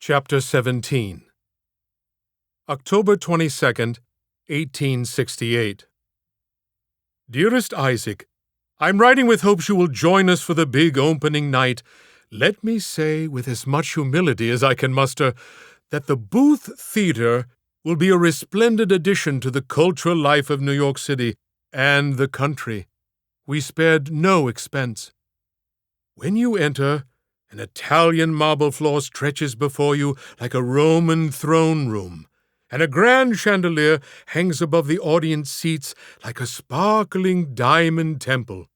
Chapter 17 October 22nd, 1868 Dearest Isaac, I'm writing with hopes you will join us for the big opening night. Let me say, with as much humility as I can muster, that the Booth Theater will be a resplendent addition to the cultural life of New York City and the country. We spared no expense. When you enter, an Italian marble floor stretches before you like a Roman throne room, and a grand chandelier hangs above the audience seats like a sparkling diamond temple.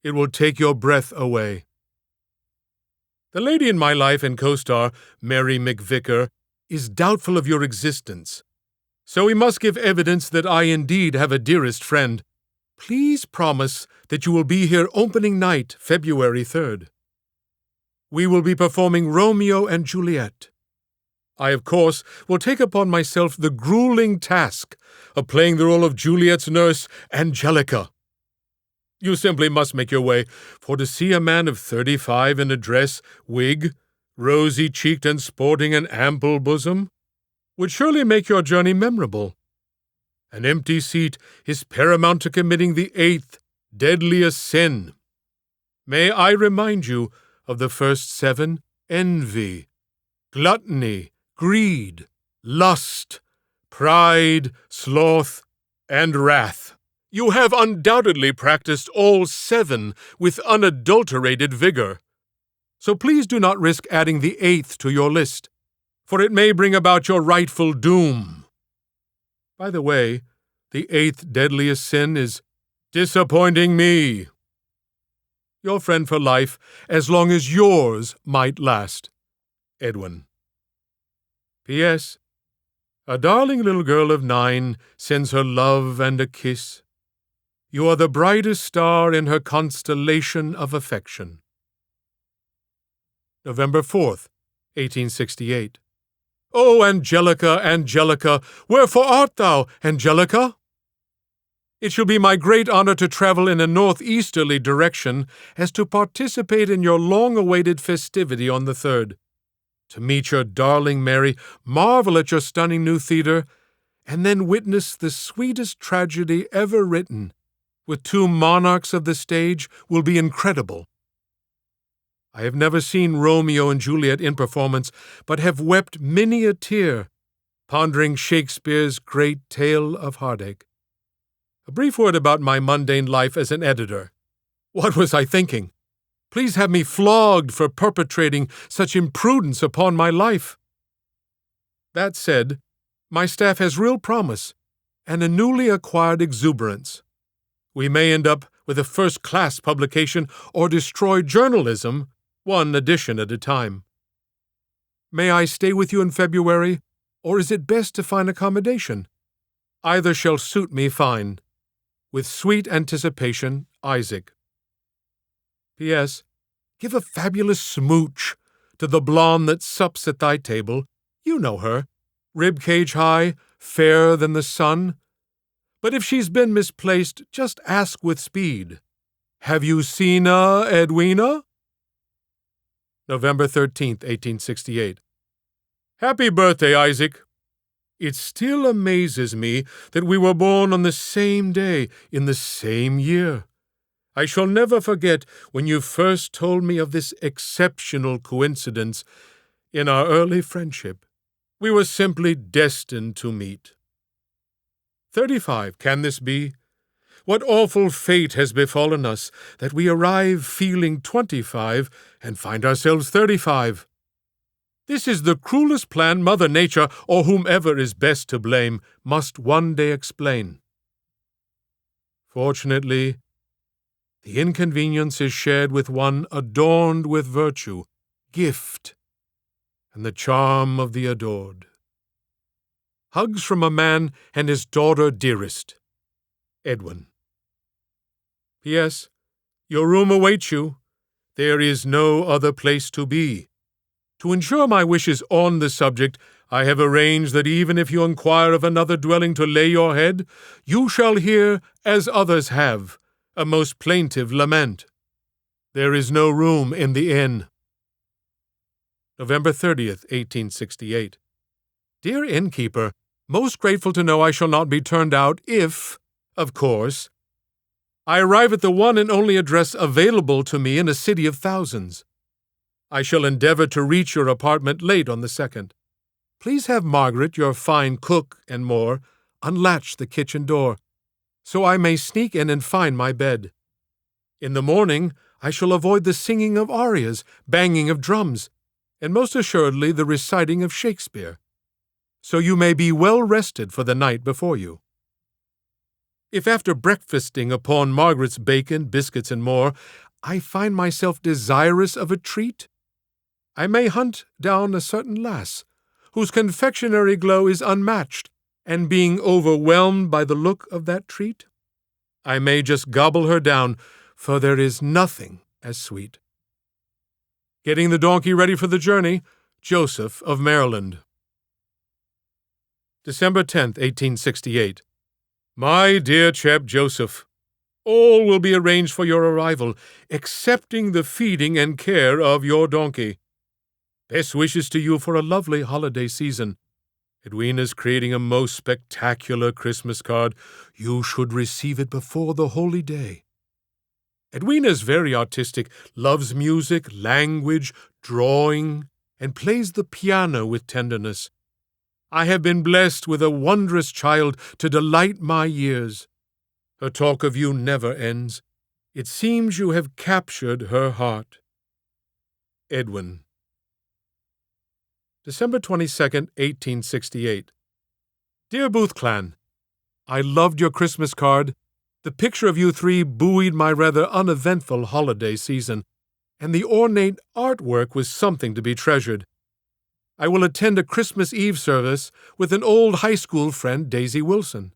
It will take your breath away. The lady in my life and co-star, Mary McVicker, is doubtful of your existence, so we must give evidence that I indeed have a dearest friend. Please promise that you will be here opening night, February 3rd. We will be performing Romeo and Juliet. I, of course, will take upon myself the grueling task of playing the role of Juliet's nurse, Angelica. You simply must make your way, for to see a man of 35 in a dress, wig, rosy-cheeked and sporting an ample bosom, would surely make your journey memorable. An empty seat is paramount to committing the 8th deadliest sin. May I remind you of the first 7: envy, gluttony, greed, lust, pride, sloth, and wrath. You have undoubtedly practiced all 7 with unadulterated vigor. So please do not risk adding the 8th to your list, for it may bring about your rightful doom. By the way, the 8th deadliest sin is disappointing me. Your friend for life, as long as yours might last. Edwin. P.S. A darling little girl of 9 sends her love and a kiss. You are the brightest star in her constellation of affection. November 4th, 1868 O Angelica, Angelica, wherefore art thou, Angelica? It shall be my great honor to travel in a northeasterly direction as to participate in your long-awaited festivity on the 3rd. To meet your darling Mary, marvel at your stunning new theater, and then witness the sweetest tragedy ever written, with 2 monarchs of the stage, will be incredible. I have never seen Romeo and Juliet in performance, but have wept many a tear, pondering Shakespeare's great tale of heartache. A brief word about my mundane life as an editor. What was I thinking? Please have me flogged for perpetrating such imprudence upon my life. That said, my staff has real promise and a newly acquired exuberance. We may end up with a first-class publication or destroy journalism, 1 edition at a time. May I stay with you in February, or is it best to find accommodation? Either shall suit me fine. With sweet anticipation, Isaac. P.S. Give a fabulous smooch to the blonde that sups at thy table. You know her, rib-cage high, fairer than the sun. But if she's been misplaced, just ask with speed. Have you seen Edwina? November 13th, 1868 Happy birthday, Isaac! It still amazes me that we were born on the same day, in the same year. I shall never forget when you first told me of this exceptional coincidence in our early friendship. We were simply destined to meet. 35, can this be? What awful fate has befallen us that we arrive feeling 25 and find ourselves 35? This is the cruelest plan Mother Nature, or whomever is best to blame, must one day explain. Fortunately, the inconvenience is shared with one adorned with virtue, gift, and the charm of the adored. Hugs from a man and his daughter dearest. Edwin. P.S. Your room awaits you. There is no other place to be. To ensure my wishes on the subject, I have arranged that even if you inquire of another dwelling to lay your head, you shall hear, as others have, a most plaintive lament. There is no room in the inn. November 30th, 1868. Dear innkeeper, most grateful to know I shall not be turned out if, of course, I arrive at the one and only address available to me in a city of thousands. I shall endeavor to reach your apartment late on the 2nd. Please have Margaret, your fine cook, and more, unlatch the kitchen door, so I may sneak in and find my bed. In the morning, I shall avoid the singing of arias, banging of drums, and most assuredly the reciting of Shakespeare, so you may be well rested for the night before you. If after breakfasting upon Margaret's bacon, biscuits, and more, I find myself desirous of a treat, I may hunt down a certain lass, whose confectionery glow is unmatched, and being overwhelmed by the look of that treat, I may just gobble her down, for there is nothing as sweet. Getting the donkey ready for the journey, Joseph of Maryland. December 10th, 1868. My dear chap Joseph, all will be arranged for your arrival, excepting the feeding and care of your donkey. Best wishes to you for a lovely holiday season. Edwina's creating a most spectacular Christmas card. You should receive it before the holy day. Edwina is very artistic, loves music, language, drawing, and plays the piano with tenderness. I have been blessed with a wondrous child to delight my years. Her talk of you never ends. It seems you have captured her heart. Edwin. December 22nd, 1868. Dear Booth Clan, I loved your Christmas card. The picture of you three buoyed my rather uneventful holiday season, and the ornate artwork was something to be treasured. I will attend a Christmas Eve service with an old high school friend, Daisy Wilson.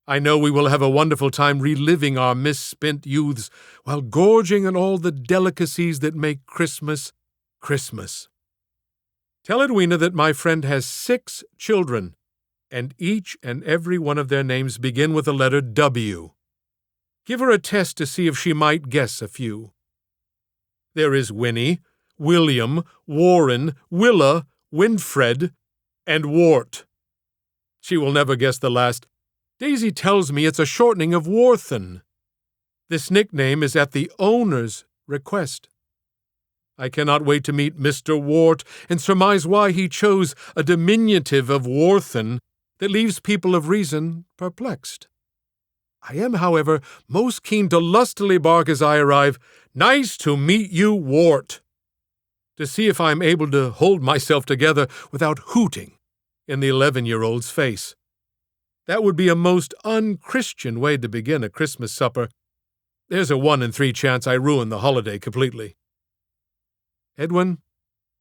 I know we will have a wonderful time reliving our misspent youths while gorging on all the delicacies that make Christmas, Christmas. Tell Edwina that my friend has 6 children, and each and every one of their names begin with the letter W. Give her a test to see if she might guess a few. There is Winnie, William, Warren, Willa, Winfred, and Wart. She will never guess the last. Daisy tells me it's a shortening of Warthen. This nickname is at the owner's request. I cannot wait to meet Mr. Wart and surmise why he chose a diminutive of Warthen that leaves people of reason perplexed. I am, however, most keen to lustily bark as I arrive, "Nice to meet you, Wart," to see if I am able to hold myself together without hooting in the 11-year-old's face. That would be a most unchristian way to begin a Christmas supper. There's a 1 in 3 chance I ruin the holiday completely. Edwin,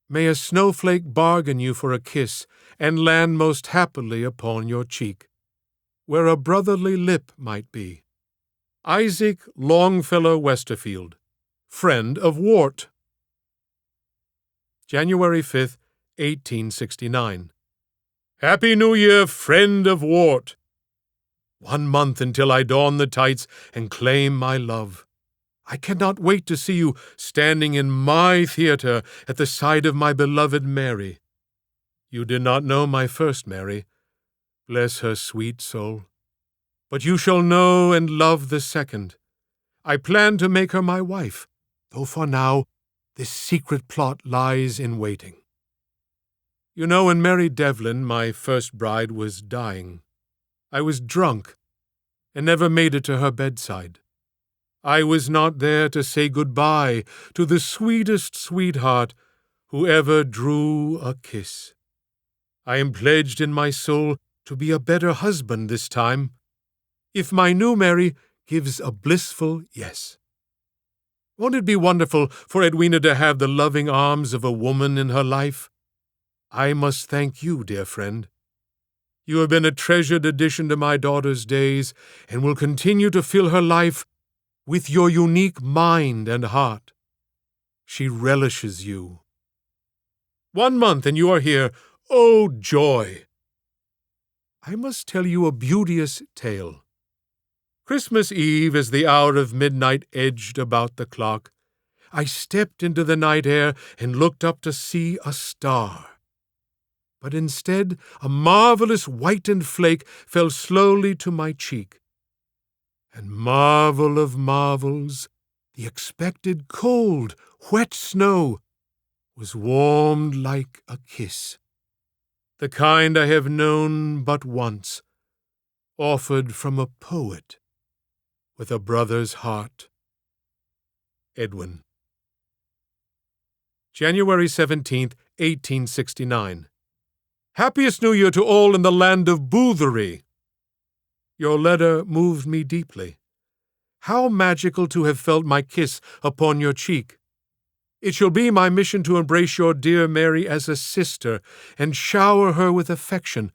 may a snowflake bargain you for a kiss and land most happily upon your cheek, where a brotherly lip might be. Isaac Longfellow Westerfield, friend of Wart. January 5th, 1869. Happy New Year, friend of Wart! 1 month until I don the tights and claim my love. I cannot wait to see you standing in my theater at the side of my beloved Mary. You did not know my first Mary. Bless her sweet soul. But you shall know and love the second. I plan to make her my wife, though for now this secret plot lies in waiting. You know, when Mary Devlin, my first bride, was dying, I was drunk and never made it to her bedside. I was not there to say goodbye to the sweetest sweetheart who ever drew a kiss. I am pledged in my soul to be a better husband this time, if my new Mary gives a blissful yes. Won't it be wonderful for Edwina to have the loving arms of a woman in her life? I must thank you, dear friend. You have been a treasured addition to my daughter's days, and will continue to fill her life with your unique mind and heart. She relishes you. 1 month and you are here. Oh, joy! I must tell you a beauteous tale. Christmas Eve, as the hour of midnight edged about the clock, I stepped into the night air and looked up to see a star. But instead, a marvelous whitened flake fell slowly to my cheek. And marvel of marvels, the expected cold, wet snow was warmed like a kiss, the kind I have known but once, offered from a poet with a brother's heart. Edwin. January 17th, 1869. Happiest New Year to all in the land of Boothery! Your letter moved me deeply. How magical to have felt my kiss upon your cheek! It shall be my mission to embrace your dear Mary as a sister and shower her with affection,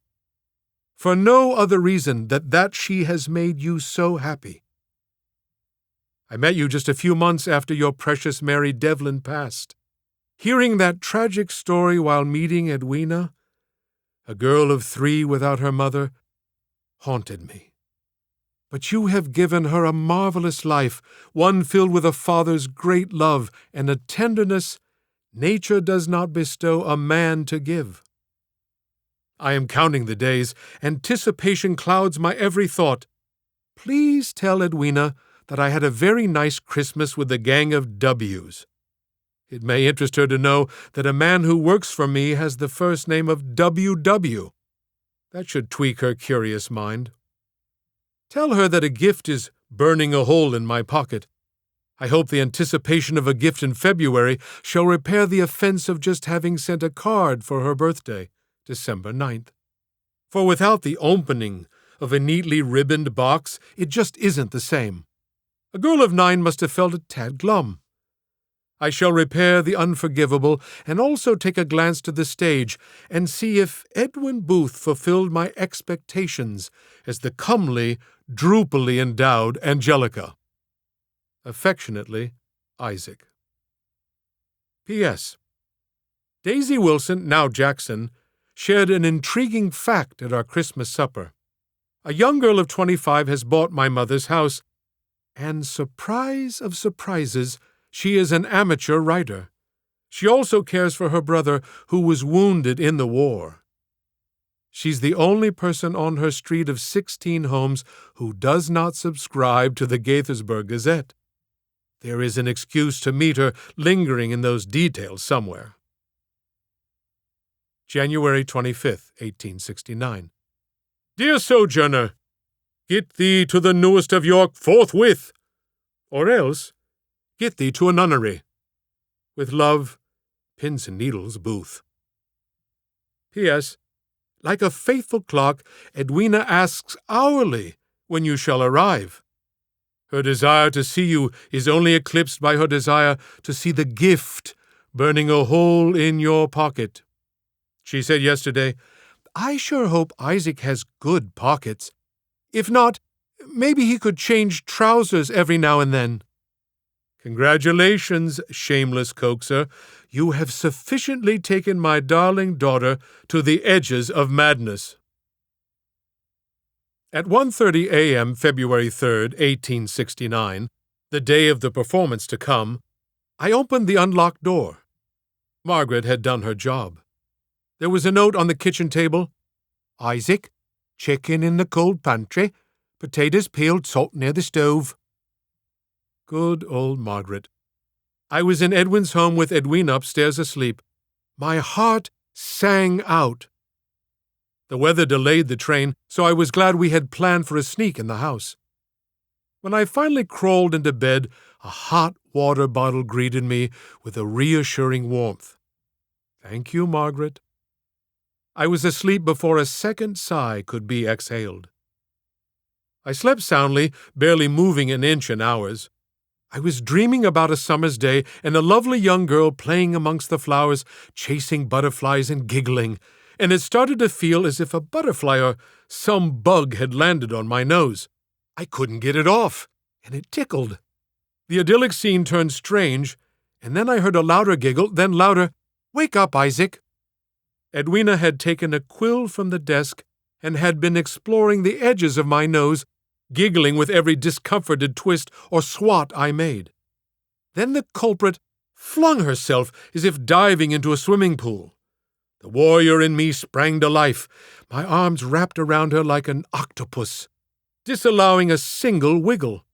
for no other reason than that she has made you so happy. I met you just a few months after your precious Mary Devlin passed. Hearing that tragic story while meeting Edwina, a girl of 3 without her mother, haunted me. But you have given her a marvelous life, one filled with a father's great love and a tenderness nature does not bestow a man to give. I am counting the days. Anticipation clouds my every thought. Please tell Edwina that I had a very nice Christmas with the gang of W's. It may interest her to know that a man who works for me has the first name of W.W. That should tweak her curious mind. Tell her that a gift is burning a hole in my pocket. I hope the anticipation of a gift in February shall repair the offense of just having sent a card for her birthday, December 9th. For without the opening of a neatly ribboned box, it just isn't the same. A girl of 9 must have felt a tad glum. I shall repair the unforgivable and also take a glance to the stage and see if Edwin Booth fulfilled my expectations as the comely, droopily endowed Angelica. Affectionately, Isaac. P.S. Daisy Wilson, now Jackson, shared an intriguing fact at our Christmas supper. A young girl of 25 has bought my mother's house, and surprise of surprises, she is an amateur writer. She also cares for her brother, who was wounded in the war. She's the only person on her street of 16 homes who does not subscribe to the Gaithersburg Gazette. There is an excuse to meet her lingering in those details somewhere. January 25th, 1869. Dear Sojourner, get thee to the newest of York forthwith, or else get thee to a nunnery. With love, Pins and Needles, Booth. P.S. Like a faithful clock, Edwina asks hourly when you shall arrive. Her desire to see you is only eclipsed by her desire to see the gift burning a hole in your pocket. She said yesterday, I sure hope Isaac has good pockets. If not, maybe he could change trousers every now and then. Congratulations, shameless coaxer. You have sufficiently taken my darling daughter to the edges of madness. At 1:30 a.m., February 3rd, 1869, the day of the performance to come, I opened the unlocked door. Margaret had done her job. There was a note on the kitchen table. Isaac, chicken in the cold pantry, potatoes peeled, salt near the stove. Good old Margaret. I was in Edwin's home with Edwina upstairs asleep. My heart sang out. The weather delayed the train, so I was glad we had planned for a sneak in the house. When I finally crawled into bed, a hot water bottle greeted me with a reassuring warmth. Thank you, Margaret. I was asleep before a second sigh could be exhaled. I slept soundly, barely moving an inch in hours. I was dreaming about a summer's day and a lovely young girl playing amongst the flowers, chasing butterflies and giggling, and it started to feel as if a butterfly or some bug had landed on my nose. I couldn't get it off, and it tickled. The idyllic scene turned strange, and then I heard a louder giggle, then louder, Wake up, Isaac! Edwina had taken a quill from the desk and had been exploring the edges of my nose, giggling with every discomforted twist or swat I made. Then the culprit flung herself as if diving into a swimming pool. The warrior in me sprang to life, my arms wrapped around her like an octopus, disallowing a single wiggle.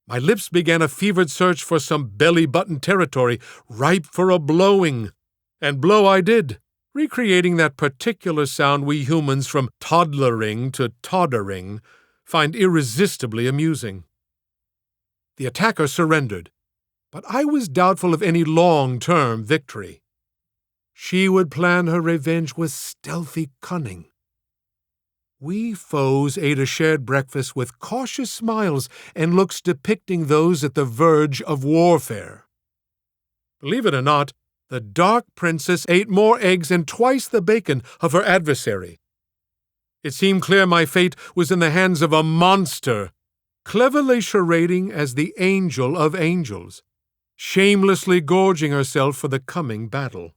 My lips began a fevered search for some belly-button territory, ripe for a blowing. And blow I did, recreating that particular sound we humans from toddlering to toddering find irresistibly amusing. The attacker surrendered, but I was doubtful of any long-term victory. She would plan her revenge with stealthy cunning. We foes ate a shared breakfast with cautious smiles and looks depicting those at the verge of warfare. Believe it or not, the Dark Princess ate more eggs and twice the bacon of her adversary. It seemed clear my fate was in the hands of a monster, cleverly charading as the Angel of Angels, shamelessly gorging herself for the coming battle.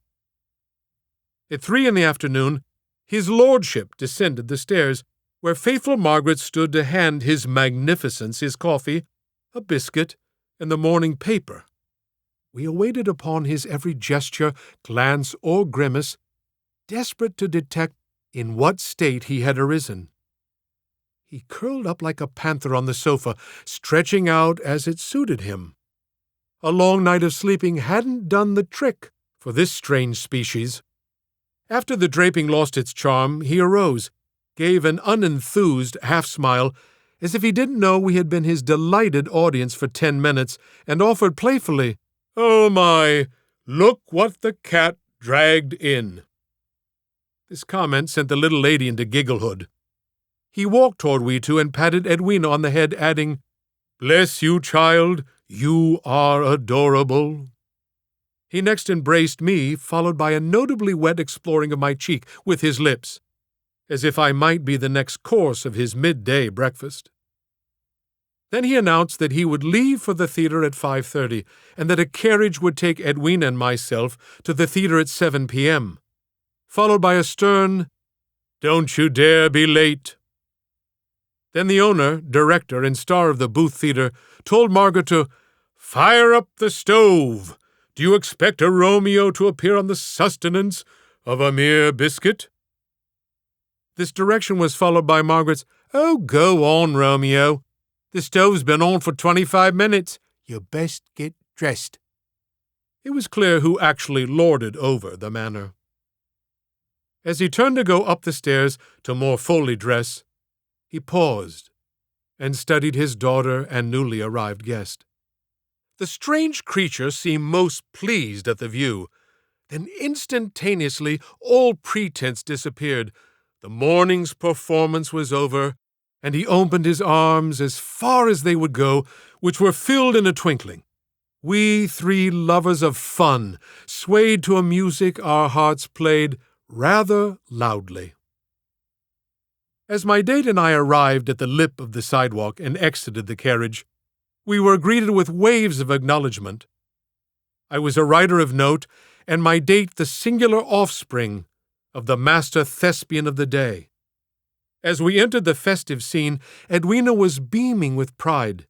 At 3 p.m, his lordship descended the stairs, where faithful Margaret stood to hand his magnificence his coffee, a biscuit, and the morning paper. We awaited upon his every gesture, glance, or grimace, desperate to detect in what state he had arisen. He curled up like a panther on the sofa, stretching out as it suited him. A long night of sleeping hadn't done the trick for this strange species. After the draping lost its charm, he arose, gave an unenthused half-smile, as if he didn't know we had been his delighted audience for 10 minutes, and offered playfully, "Oh my, look what the cat dragged in." This comment sent the little lady into gigglehood. He walked toward we two and patted Edwina on the head, adding, "Bless you, child, you are adorable." He next embraced me, followed by a notably wet exploring of my cheek with his lips, as if I might be the next course of his midday breakfast. Then he announced that he would leave for the theater at 5:30, and that a carriage would take Edwina and myself to the theater at 7 p.m., followed by a stern, "Don't you dare be late." Then the owner, director, and star of the Booth Theater told Margaret to "fire up the stove. Do you expect a Romeo to appear on the sustenance of a mere biscuit?" This direction was followed by Margaret's, "Oh, go on, Romeo. The stove's been on for 25 minutes. You best get dressed." It was clear who actually lorded over the manor. As he turned to go up the stairs to more fully dress, he paused and studied his daughter and newly arrived guest. The strange creature seemed most pleased at the view. Then instantaneously all pretense disappeared. The morning's performance was over, and he opened his arms as far as they would go, which were filled in a twinkling. We 3 lovers of fun swayed to a music our hearts played rather loudly. As my date and I arrived at the lip of the sidewalk and exited the carriage, we were greeted with waves of acknowledgement. I was a writer of note, and my date the singular offspring of the master thespian of the day. As we entered the festive scene, Edwina was beaming with pride.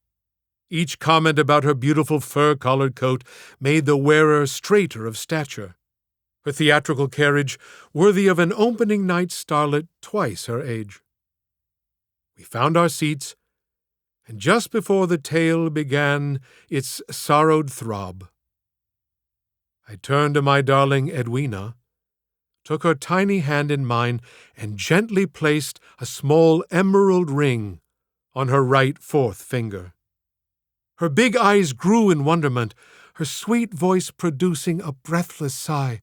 Each comment about her beautiful fur-collared coat made the wearer straighter of stature. Her theatrical carriage worthy of an opening night starlet twice her age. We found our seats, and just before the tale began its sorrowed throb, I turned to my darling Edwina, took her tiny hand in mine, and gently placed a small emerald ring on her right 4th finger. Her big eyes grew in wonderment, her sweet voice producing a breathless sigh.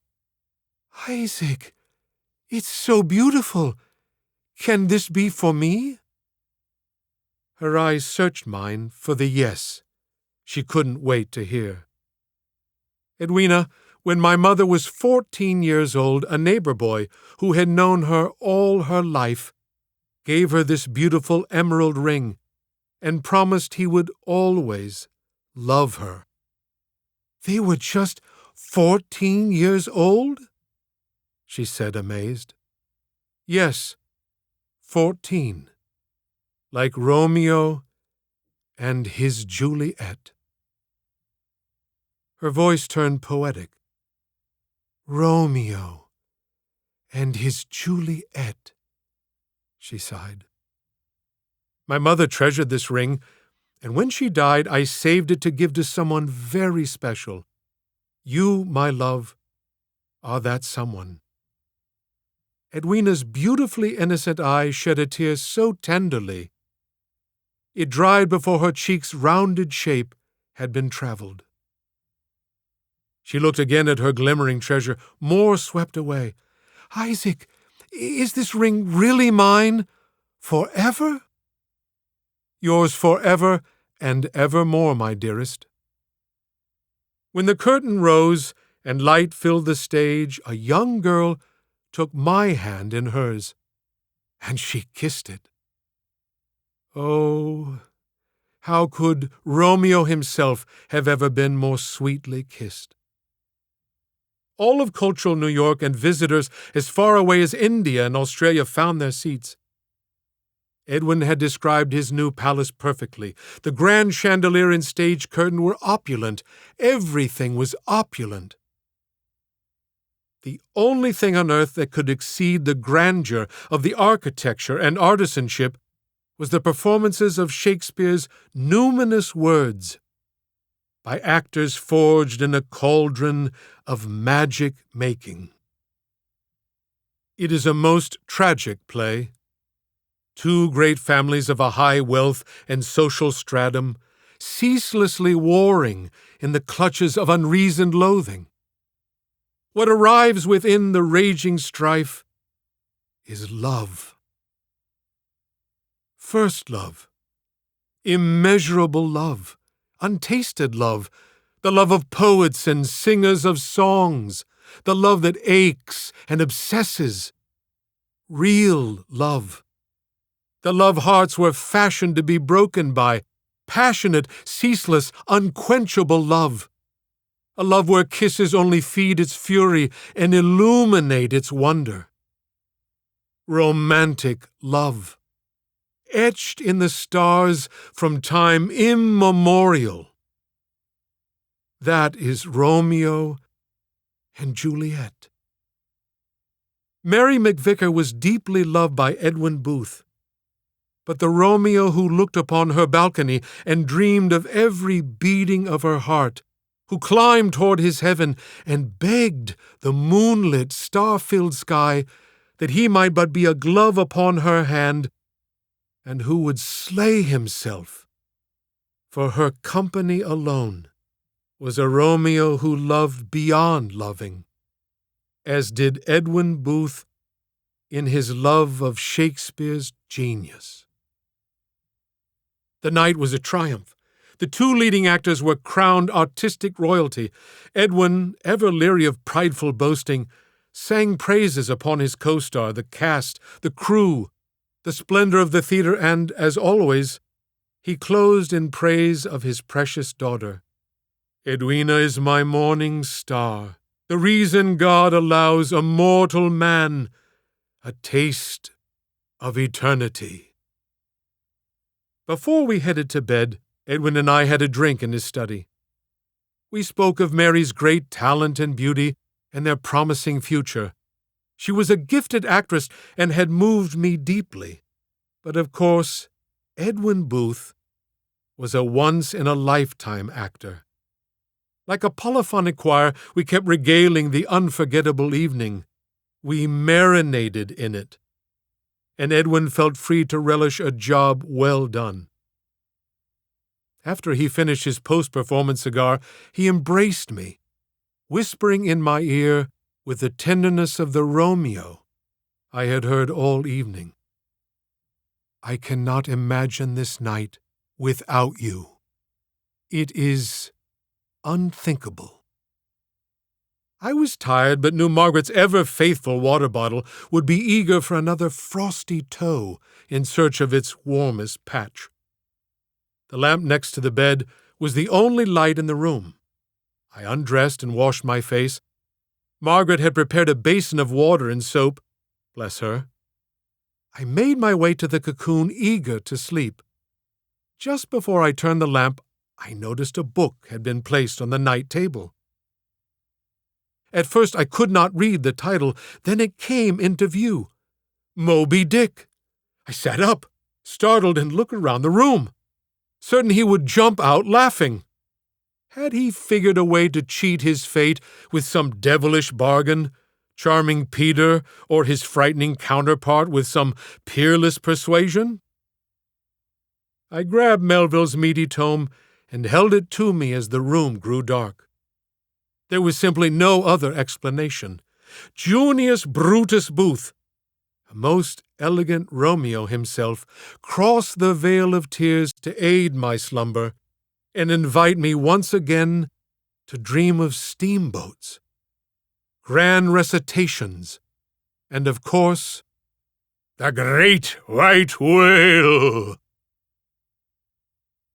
"Isaac, it's so beautiful. Can this be for me?" Her eyes searched mine for the yes she couldn't wait to hear. Edwina, when my mother was 14 years old, a neighbor boy who had known her all her life, gave her this beautiful emerald ring and promised he would always love her. "They were just 14 years old?" she said, amazed. "Yes, 14. Like Romeo and his Juliet." Her voice turned poetic. "Romeo and his Juliet," she sighed. My mother treasured this ring, and when she died, I saved it to give to someone very special. You, my love, are that someone. Edwina's beautifully innocent eyes shed a tear so tenderly. It dried before her cheek's rounded shape had been traveled. She looked again at her glimmering treasure, more swept away. "Isaac, is this ring really mine? Forever?" "Yours forever and evermore, my dearest." When the curtain rose and light filled the stage, a young girl took my hand in hers, and she kissed it. Oh, how could Romeo himself have ever been more sweetly kissed? All of cultural New York and visitors as far away as India and Australia found their seats. Edwin had described his new palace perfectly. The grand chandelier and stage curtain were opulent. Everything was opulent. The only thing on earth that could exceed the grandeur of the architecture and artisanship was the performances of Shakespeare's numinous words by actors forged in a cauldron of magic making. It is a most tragic play. Two great families of a high wealth and social stratum, ceaselessly warring in the clutches of unreasoned loathing. What arrives within the raging strife is love. First love, immeasurable love, untasted love, the love of poets and singers of songs, the love that aches and obsesses, real love. The love hearts were fashioned to be broken by, passionate, ceaseless, unquenchable love. A love where kisses only feed its fury and illuminate its wonder. Romantic love, etched in the stars from time immemorial. That is Romeo and Juliet. Mary McVicker was deeply loved by Edwin Booth. But the Romeo who looked upon her balcony and dreamed of every beating of her heart, who climbed toward his heaven and begged the moonlit, star-filled sky that he might but be a glove upon her hand, and who would slay himself for her company alone, was a Romeo who loved beyond loving, as did Edwin Booth in his love of Shakespeare's genius. The night was a triumph. The two leading actors were crowned artistic royalty. Edwin, ever leery of prideful boasting, sang praises upon his co-star, the cast, the crew, the splendor of the theater, and, as always, he closed in praise of his precious daughter. "Edwina is my morning star, the reason God allows a mortal man a taste of eternity." Before we headed to bed, Edwin and I had a drink in his study. We spoke of Mary's great talent and beauty and their promising future. She was a gifted actress and had moved me deeply. But of course, Edwin Booth was a once-in-a-lifetime actor. Like a polyphonic choir, we kept regaling the unforgettable evening. We marinated in it. And Edwin felt free to relish a job well done. After he finished his post-performance cigar, he embraced me, whispering in my ear with the tenderness of the Romeo I had heard all evening, "I cannot imagine this night without you. It is unthinkable." I was tired, but knew Margaret's ever-faithful water bottle would be eager for another frosty toe in search of its warmest patch. The lamp next to the bed was the only light in the room. I undressed and washed my face. Margaret had prepared a basin of water and soap. Bless her. I made my way to the cocoon, eager to sleep. Just before I turned the lamp, I noticed a book had been placed on the night table. At first I could not read the title, then it came into view. Moby Dick. I sat up, startled, and looked around the room, certain he would jump out laughing. Had he figured a way to cheat his fate with some devilish bargain, charming Peter or his frightening counterpart with some peerless persuasion? I grabbed Melville's meaty tome and held it to me as the room grew dark. There was simply no other explanation. Junius Brutus Booth, a most elegant Romeo himself, crossed the vale of tears to aid my slumber and invite me once again to dream of steamboats, grand recitations, and, of course, the great white whale.